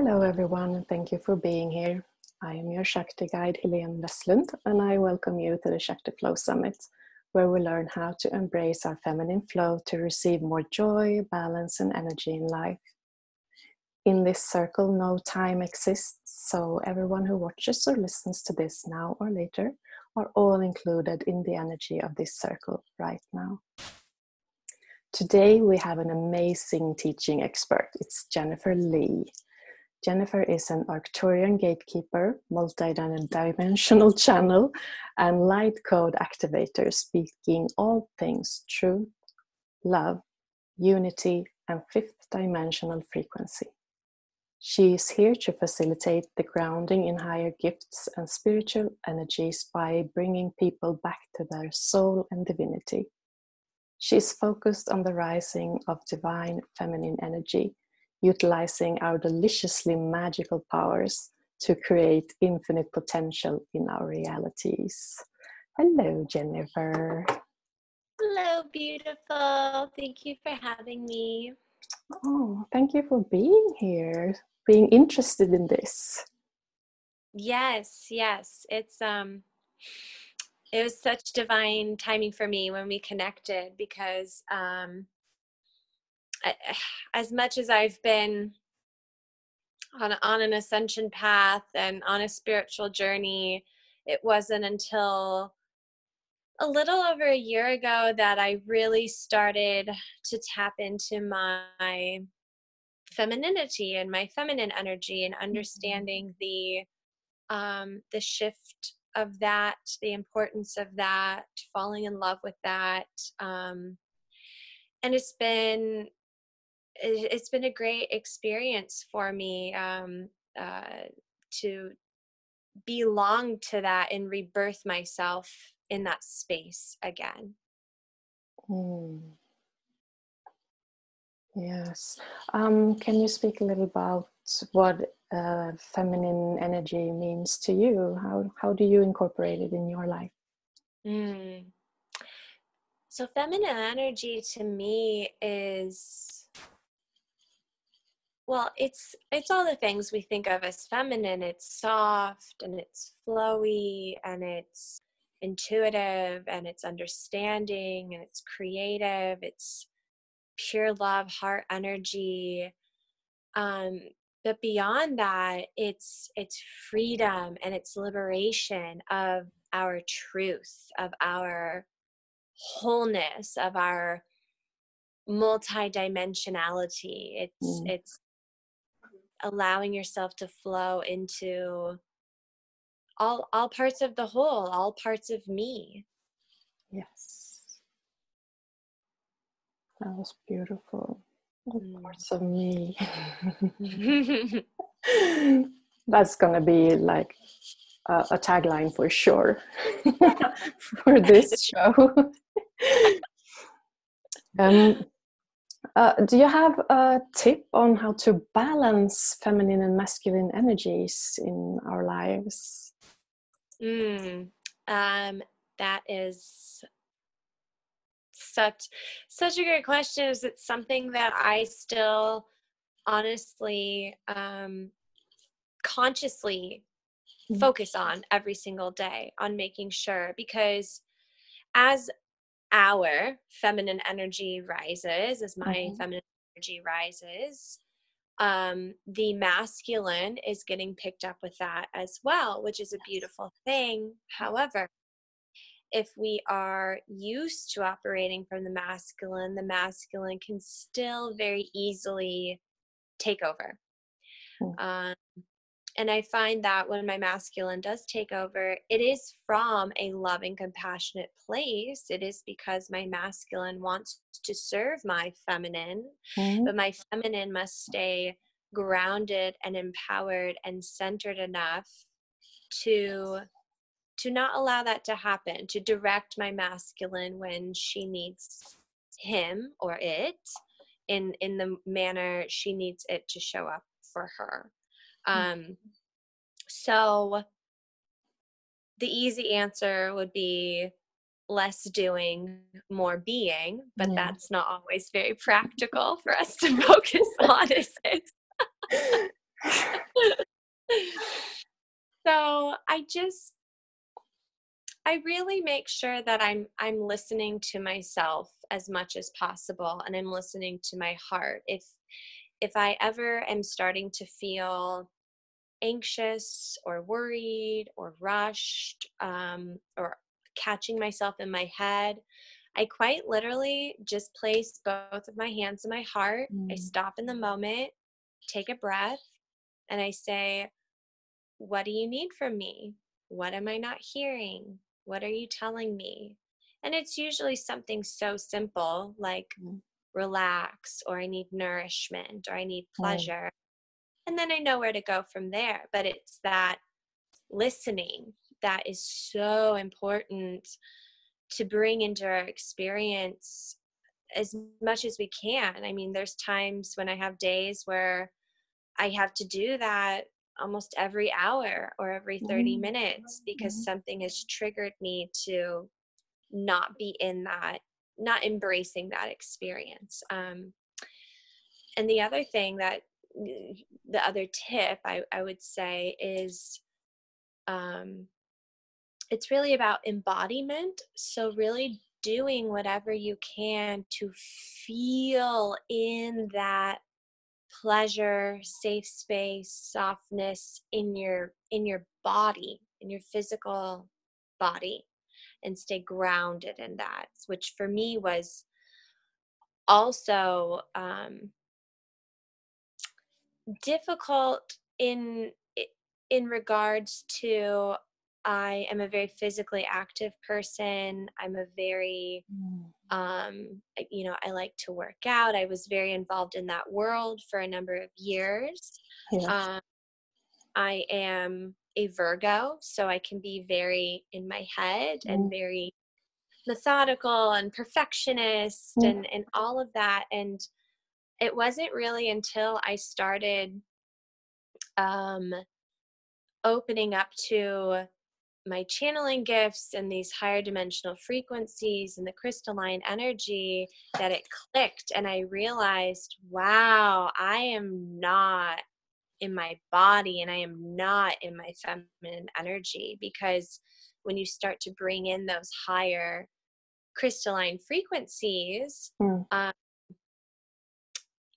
Hello everyone, and thank you for being here. I am your Shakti guide, Helene Westlund, and I welcome you to the Shakti Flow Summit, where we learn how to embrace our feminine flow to receive more joy, balance, and energy in life. In this circle, no time exists, so everyone who watches or listens to this now or later are all included in the energy of this circle right now. Today we have an amazing teaching expert. It's Jennifer Lee. Jennifer is an Arcturian gatekeeper, multi-dimensional channel, and light code activator, speaking all things truth, love, unity, and fifth dimensional frequency. She is here to facilitate the grounding in higher gifts and spiritual energies by bringing people back to their soul and divinity. She is focused on the rising of divine feminine energy, utilizing our deliciously magical powers to create infinite potential in our realities. Hello, Jennifer. Hello, beautiful. Thank you for having me. Oh, thank you for being here, being interested in this. Yes. It was such divine timing for me when we connected because as much as I've been on an ascension path and on a spiritual journey, it wasn't until a little over a year ago that I really started to tap into my femininity and my feminine energy and understanding the shift of that, the importance of that, falling in love with that, and it's been a great experience for me to belong to that and rebirth myself in that space again. Yes. Can you speak a little about what feminine energy means to you? How do you incorporate it in your life? So feminine energy to me is, well, it's all the things we think of as feminine. It's soft and it's flowy and it's intuitive and it's understanding and it's creative. It's pure love, heart energy. But beyond that, it's freedom and it's liberation of our truth, of our wholeness, of our multidimensionality. It's allowing yourself to flow into all parts of the whole, all parts of me. Yes, that was beautiful. All parts of me. That's gonna be like a tagline for sure for this show. Do you have a tip on how to balance feminine and masculine energies in our lives? That is such a great question. It's something that I still honestly consciously focus on every single day, on making sure, because as our feminine energy rises, as my feminine energy rises, the masculine is getting picked up with that as well, which is a beautiful thing. However, if we are used to operating from the masculine can still very easily take over. And I find that when my masculine does take over, it is from a loving, compassionate place. It is because my masculine wants to serve my feminine, but my feminine must stay grounded and empowered and centered enough to not allow that to happen, to direct my masculine when she needs him or it in the manner she needs it to show up for her. So the easy answer would be less doing, more being, but that's not always very practical for us to focus on, is it? So I really make sure that I'm listening to myself as much as possible, and I'm listening to my heart. If I ever am starting to feel anxious or worried or rushed, or catching myself in my head, I quite literally just place both of my hands in my heart. I Mm. stop in the moment, take a breath, and I say, what do you need from me? What am I not hearing? What are you telling me? And it's usually something so simple like Mm. relax, or I need nourishment, or I need Mm. pleasure. And then I know where to go from there. But it's that listening that is so important to bring into our experience as much as we can. I mean, there's times when I have days where I have to do that almost every hour or every 30 Mm. minutes because Mm. something has triggered me to not be in that, not embracing that experience. And the other thing that, the other tip I would say is, um, it's really about embodiment. So, really doing whatever you can to feel in that pleasure, safe space, softness in your body, in your physical body, and stay grounded in that, which for me was also difficult in regards to, I am a very physically active person. I'm a very Mm. I like to work out. I was very involved in that world for a number of years. Yes. um, I am a Virgo, so I can be very in my head and Mm. very methodical and perfectionist Mm. and all of that. And it wasn't really until I started um, opening up to my channeling gifts and these higher dimensional frequencies and the crystalline energy that it clicked. And I realized, wow, I am not in my body and I am not in my feminine energy. Because when you start to bring in those higher crystalline frequencies, Mm. um,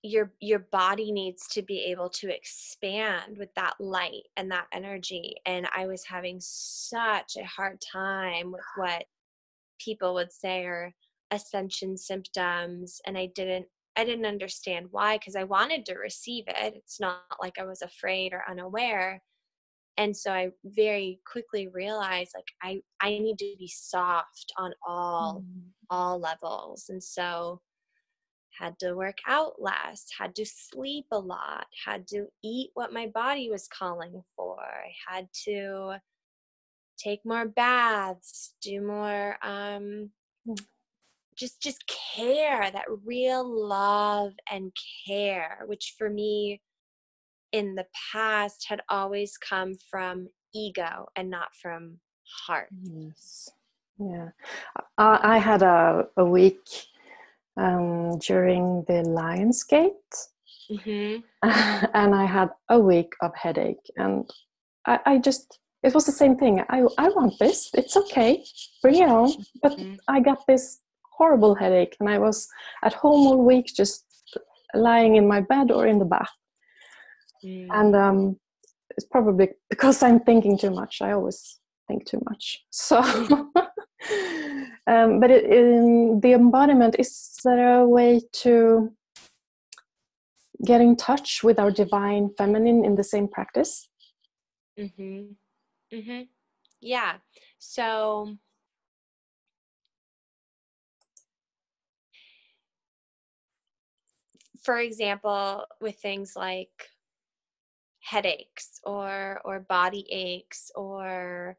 your body needs to be able to expand with that light and that energy. And I was having such a hard time with what people would say are ascension symptoms, and I didn't understand why, because I wanted to receive it. It's not like I was afraid or unaware. And so I very quickly realized, like, I need to be soft on Mm. all levels. And so had to work out less, had to sleep a lot, had to eat what my body was calling for. I had to take more baths, do more, Mm. just care, that real love and care, which for me in the past had always come from ego and not from heart. Yes. Yeah. I had a week during the Lionsgate, Mm-hmm. and I had a week of headache, and I just, it was the same thing. I want this. It's okay. Bring it on. But I got this horrible headache, and I was at home all week, just lying in my bed or in the bath. Mm-hmm. And it's probably because I'm thinking too much. I always think too much. So, but in the embodiment, is there a way to get in touch with our divine feminine in the same practice? Mm-hmm. Mm-hmm. Yeah. So for example, with things like headaches or body aches or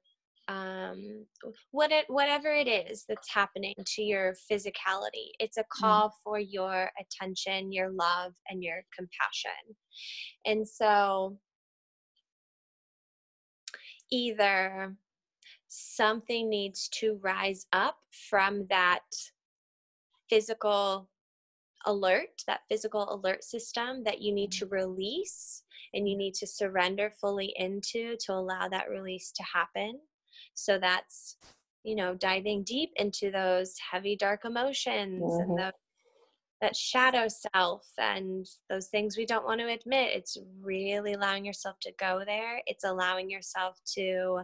whatever it is that's happening to your physicality, it's a Mm. call for your attention, your love, and your compassion. And so either something needs to rise up from that physical alert, that physical alert system that you need to release and you need to surrender fully into to allow that release to happen. So that's, diving deep into those heavy, dark emotions and that shadow self and those things we don't want to admit. It's really allowing yourself to go there. It's allowing yourself to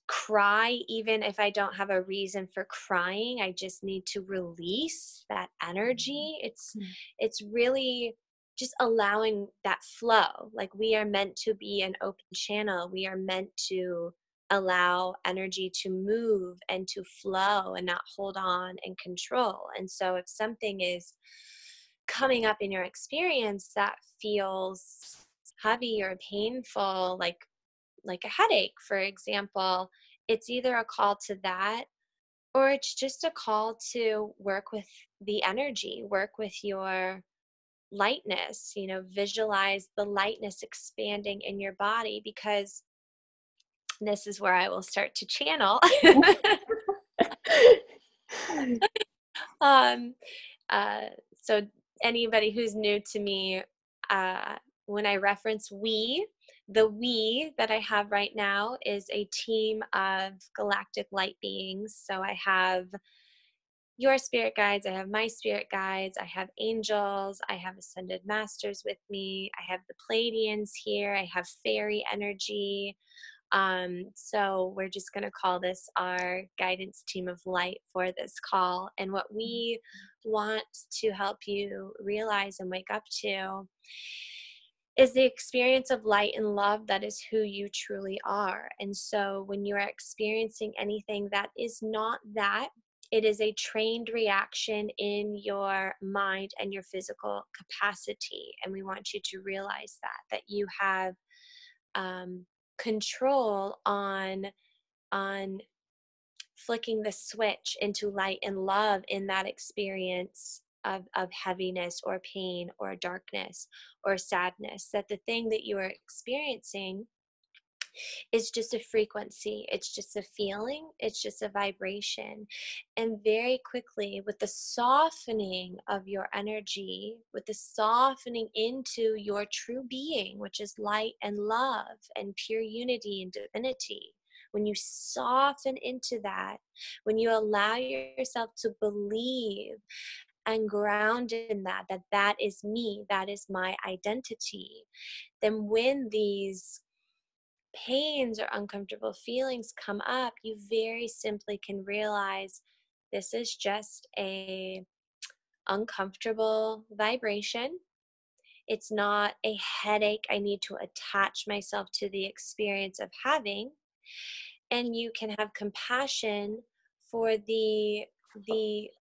cry, even if I don't have a reason for crying. I just need to release that energy. It's really just allowing that flow. Like, we are meant to be an open channel. We are meant to allow energy to move and to flow and not hold on and control. And so if something is coming up in your experience that feels heavy or painful, like a headache, for example, it's either a call to that, or it's just a call to work with the energy, work with your lightness, visualize the lightness expanding in your body, because this is where I will start to channel. um, so anybody who's new to me, when I reference we, the we that I have right now is a team of galactic light beings. So I have your spirit guides, I have my spirit guides, I have angels, I have ascended masters with me, I have the Pleiadians here, I have fairy energy. So we're just going to call this our guidance team of light for this call. And what we want to help you realize and wake up to is the experience of light and love. That is who you truly are. And so when you are experiencing anything that is not that, it is a trained reaction in your mind and your physical capacity. And we want you to realize that you have control on flicking the switch into light and love in that experience of heaviness or pain or darkness or sadness. That the thing that you are experiencing is just a frequency, it's just a feeling, it's just a vibration. And very quickly, with the softening of your energy, with the softening into your true being, which is light and love and pure unity and divinity, when you soften into that, when you allow yourself to believe and ground in that is me, that is my identity, then when these pains or uncomfortable feelings come up, you very simply can realize this is just a uncomfortable vibration. It's not a headache I need to attach myself to the experience of having. And you can have compassion for the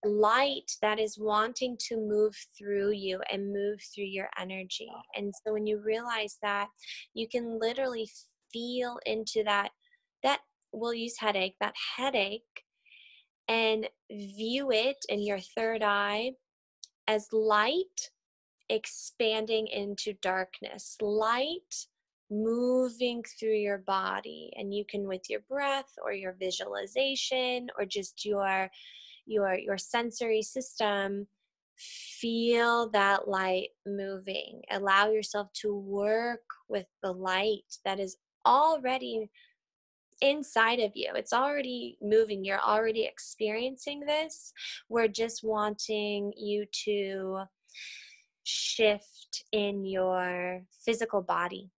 light that is wanting to move through you and move through your energy. And so when you realize that, you can literally feel into that we'll use headache, that headache, and view it in your third eye as light expanding into darkness, light moving through your body. And you can, with your breath or your visualization or just your sensory system, feel that light moving. Allow yourself to work with the light that is already inside of you. It's already moving. You're already experiencing this. We're just wanting you to shift in your physical body.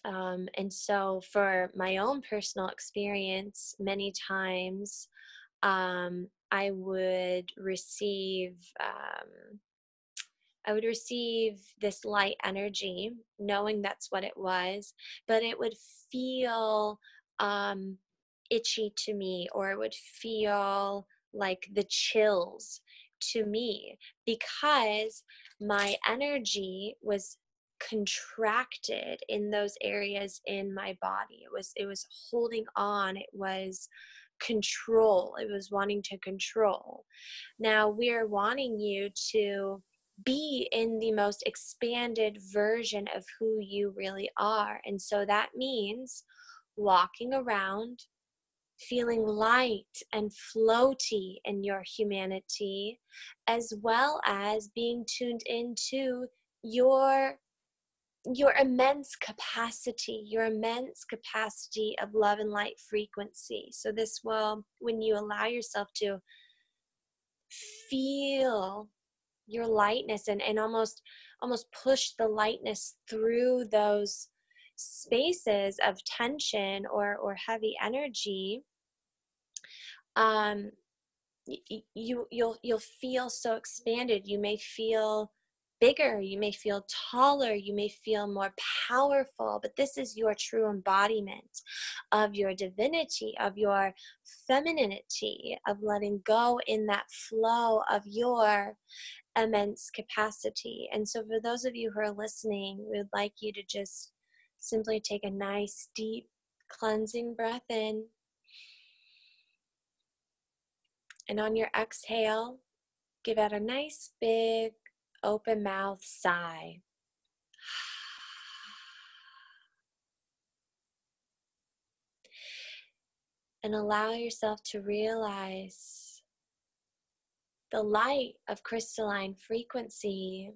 And so for my own personal experience, many times I would receive this light energy, knowing that's what it was, but it would feel itchy to me, or it would feel like the chills to me, because my energy was contracted in those areas in my body. It was holding on. It was control. It was wanting to control. Now we're wanting you to be in the most expanded version of who you really are. And so that means walking around feeling light and floaty in your humanity, as well as being tuned into your immense capacity of love and light frequency. So this will, when you allow yourself to feel your lightness and almost push the lightness through those spaces of tension or heavy energy, you'll feel so expanded. You may feel bigger, you may feel taller, you may feel more powerful, but this is your true embodiment of your divinity, of your femininity, of letting go in that flow of your immense capacity. And so for those of you who are listening, we would like you to just simply take a nice deep cleansing breath in, and on your exhale, give out a nice big open mouth sigh. And allow yourself to realize the light of crystalline frequency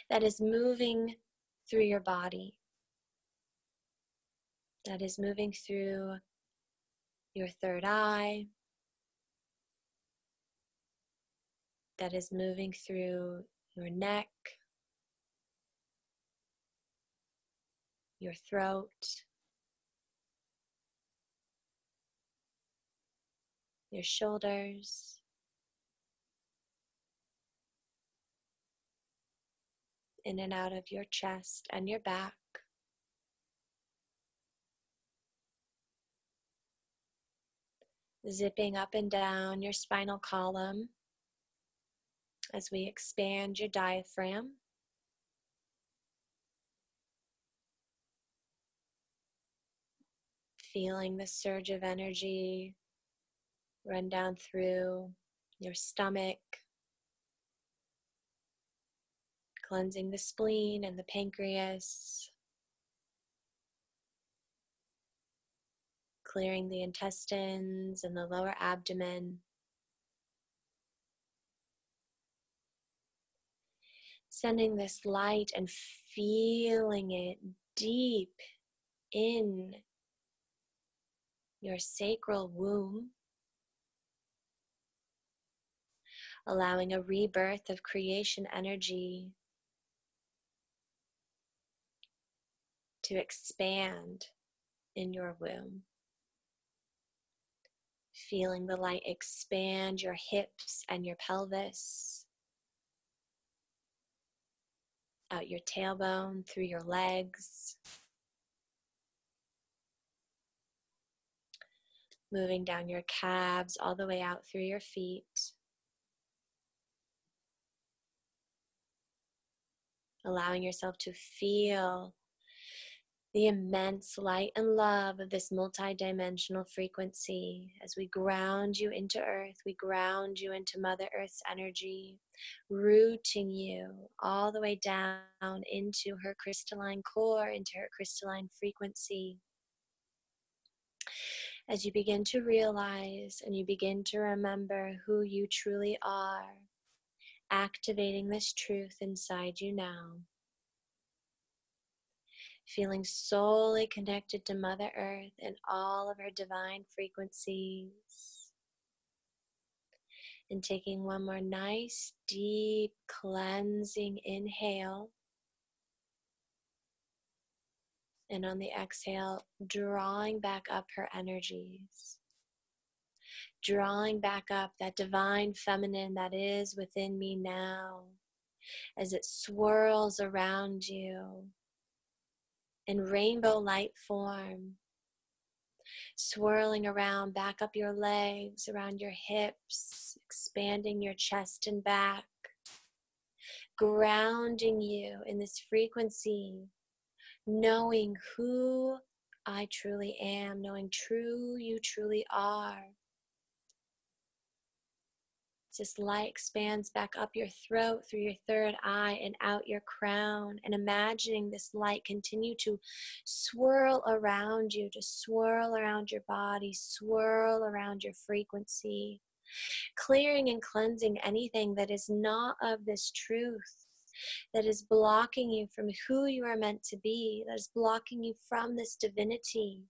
that is moving through your body, that is moving through your third eye, that is moving through your neck, your throat, your shoulders, in and out of your chest and your back. Zipping up and down your spinal column as we expand your diaphragm. Feeling the surge of energy run down through your stomach, cleansing the spleen and the pancreas, clearing the intestines and the lower abdomen. Sending this light and feeling it deep in your sacral womb, allowing a rebirth of creation energy to expand in your womb. Feeling the light expand your hips and your pelvis, out your tailbone, through your legs, moving down your calves all the way out through your feet. Allowing yourself to feel the immense light and love of this multidimensional frequency as we ground you into Earth, we ground you into Mother Earth's energy, rooting you all the way down into her crystalline core, into her crystalline frequency. As you begin to realize and you begin to remember who you truly are, activating this truth inside you now. Feeling solely connected to Mother Earth and all of her divine frequencies. And taking one more nice, deep, cleansing inhale. And on the exhale, drawing back up her energies. Drawing back up that divine feminine that is within me now, as it swirls around you in rainbow light form, swirling around back up your legs, around your hips, expanding your chest and back, grounding you in this frequency, knowing who I truly am, knowing you truly are. This light expands back up your throat through your third eye and out your crown, and imagining this light continue to swirl around you, to swirl around your body, swirl around your frequency, clearing and cleansing anything that is not of this truth, that is blocking you from who you are meant to be, that is blocking you from this divinity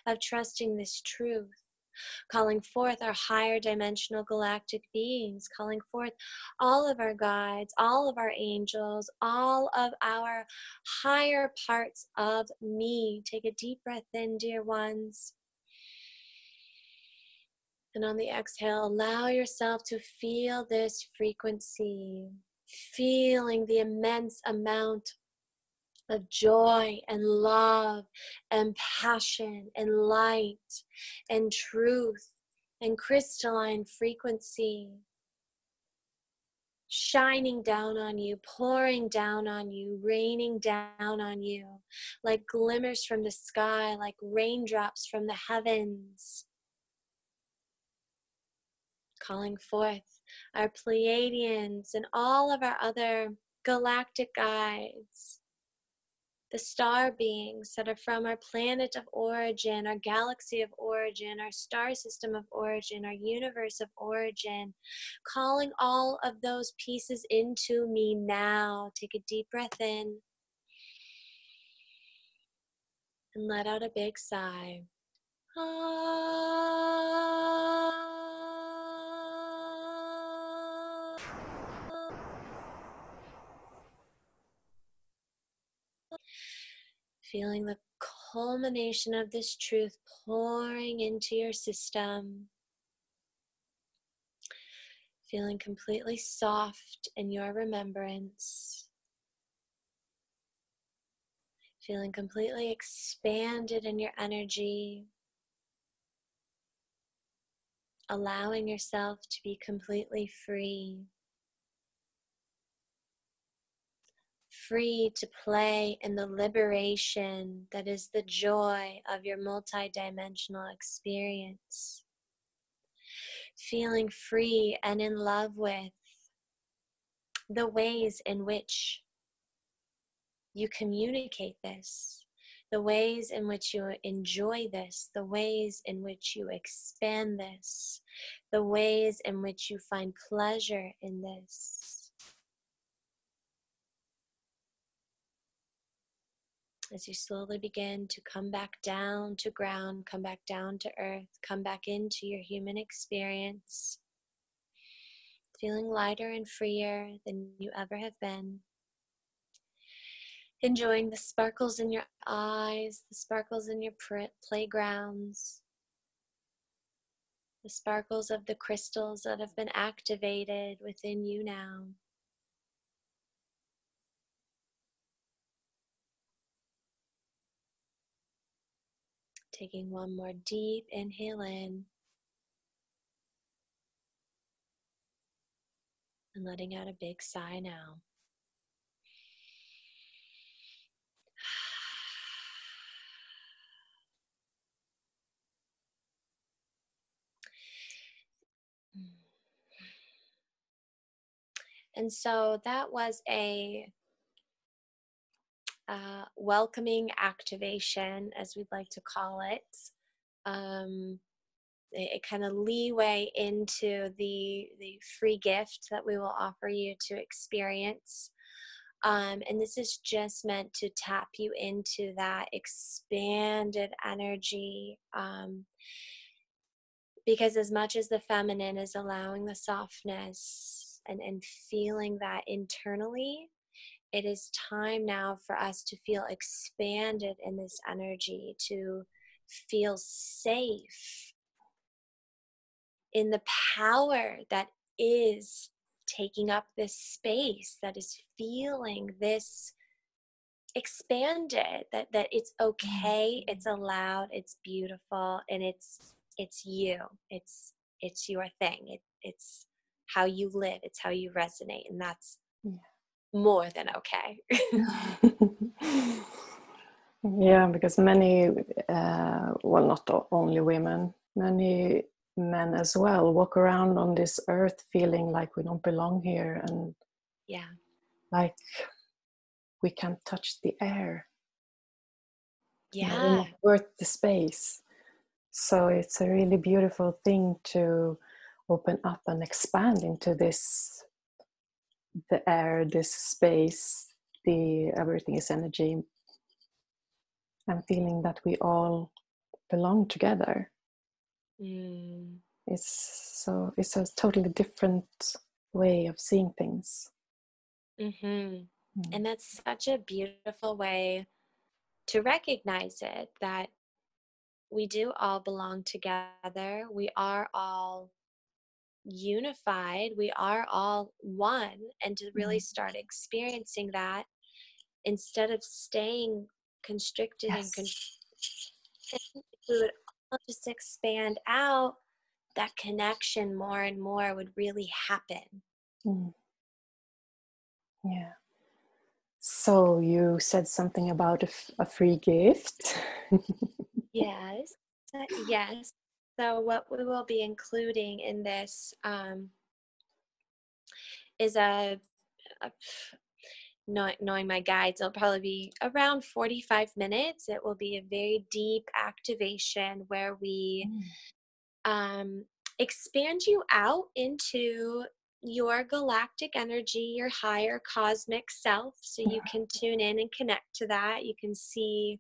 of trusting this truth. Calling forth our higher dimensional galactic beings, calling forth all of our guides, all of our angels, all of our higher parts of me. Take a deep breath in, dear ones. And on the exhale, allow yourself to feel this frequency, feeling the immense amount of joy and love and passion and light and truth and crystalline frequency shining down on you, pouring down on you, raining down on you like glimmers from the sky, like raindrops from the heavens. Calling forth our Pleiadians and all of our other galactic guides, the star beings that are from our planet of origin, our galaxy of origin, our star system of origin, our universe of origin, calling all of those pieces into me now. Take a deep breath in and let out a big sigh. Feeling the culmination of this truth pouring into your system. Feeling completely soft in your remembrance. Feeling completely expanded in your energy. Allowing yourself to be completely free. Free to play in the liberation that is the joy of your multidimensional experience. Feeling free and in love with the ways in which you communicate this, the ways in which you enjoy this, the ways in which you expand this, the ways in which you find pleasure in this. As you slowly begin to come back down to ground, come back down to earth, come back into your human experience, feeling lighter and freer than you ever have been. Enjoying the sparkles in your eyes, the sparkles in your playgrounds, the sparkles of the crystals that have been activated within you now. Taking one more deep inhale in and letting out a big sigh now. And so that was a welcoming activation, as we'd like to call it. A kind of leeway into the free gift that we will offer you to experience. And this is just meant to tap you into that expanded energy. Because as much as the feminine is allowing the softness and feeling that internally, it is time now for us to feel expanded in this energy, to feel safe in the power that is taking up this space, that is feeling this expanded, that it's okay, it's allowed, it's beautiful, and it's you, it's your thing, it's how you live, it's how you resonate, and that's more than okay. Yeah, because many, well, not only women, many men as well walk around on this earth feeling like we don't belong here, and like we can't touch the air. We're not worth the space. So it's a really beautiful thing to open up and expand into this, the air, this space, the everything is energy, and feeling that we all belong together. It's a totally different way of seeing things. And that's such a beautiful way to recognize it, that we do all belong together. We are all unified. We are all one. And to really start experiencing that instead of staying constricted and constrained, we would all just expand out, that connection more and more would really happen. Yeah. So you said something about a free gift. Yes. So what we will be including in this is knowing my guides, it'll probably be around 45 minutes. It will be a very deep activation where we expand you out into your galactic energy, your higher cosmic self, so you can tune in and connect to that. You can see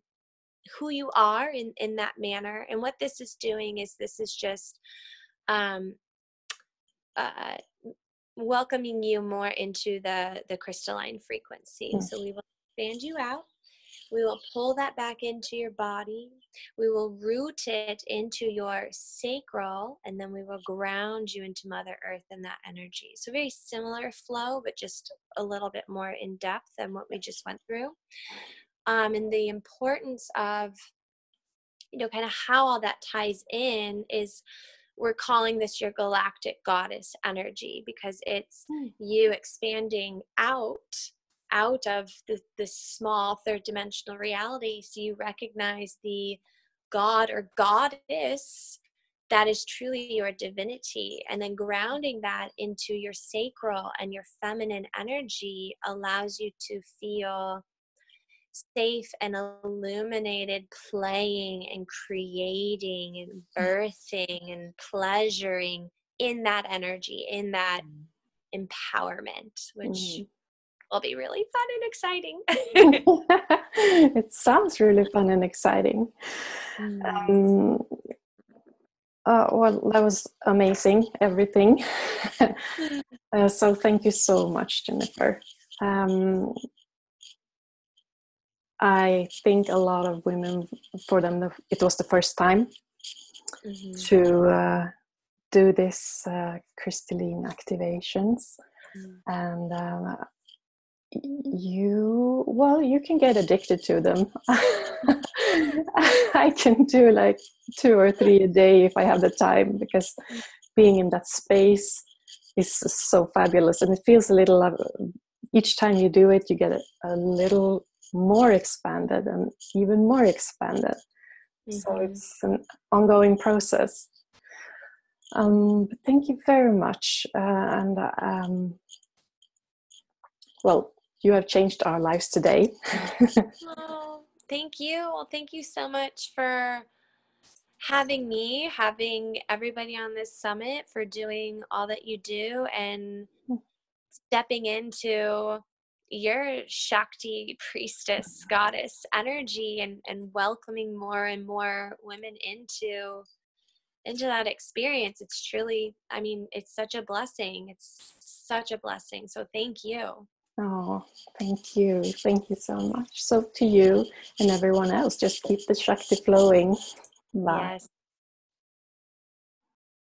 who you are in that manner. And what this is doing is this is just welcoming you more into the crystalline frequency. So we will expand you out. We will pull that back into your body. We will root it into your sacral, and then we will ground you into Mother Earth and that energy. So very similar flow, but just a little bit more in depth than what we just went through. And the importance of, kind of how all that ties in is, we're calling this your galactic goddess energy, because it's you expanding out of this small third dimensional reality. So you recognize the god or goddess that is truly your divinity, and then grounding that into your sacral and your feminine energy allows you to feel safe and illuminated, playing and creating and birthing and pleasuring in that energy, in that empowerment, which will be really fun and exciting. It sounds really fun and exciting. Well, that was amazing, everything. So thank you so much, Jennifer. I think a lot of women, for them, it was the first time to do this crystalline activations. And you can get addicted to them. I can do like 2 or 3 a day if I have the time, because being in that space is so fabulous, and it feels a little, each time you do it, you get a little more expanded and even more expanded. So it's an ongoing process. But thank you very much. Well, you have changed our lives today. Oh, thank you. Well, thank you so much for having me, having everybody on this summit, for doing all that you do and stepping into your Shakti priestess goddess energy and welcoming more and more women into that experience. It's truly, it's such a blessing. It's such a blessing. So thank you. Oh, thank you. Thank you so much. So to you and everyone else, just keep the Shakti flowing. Bye. Yes.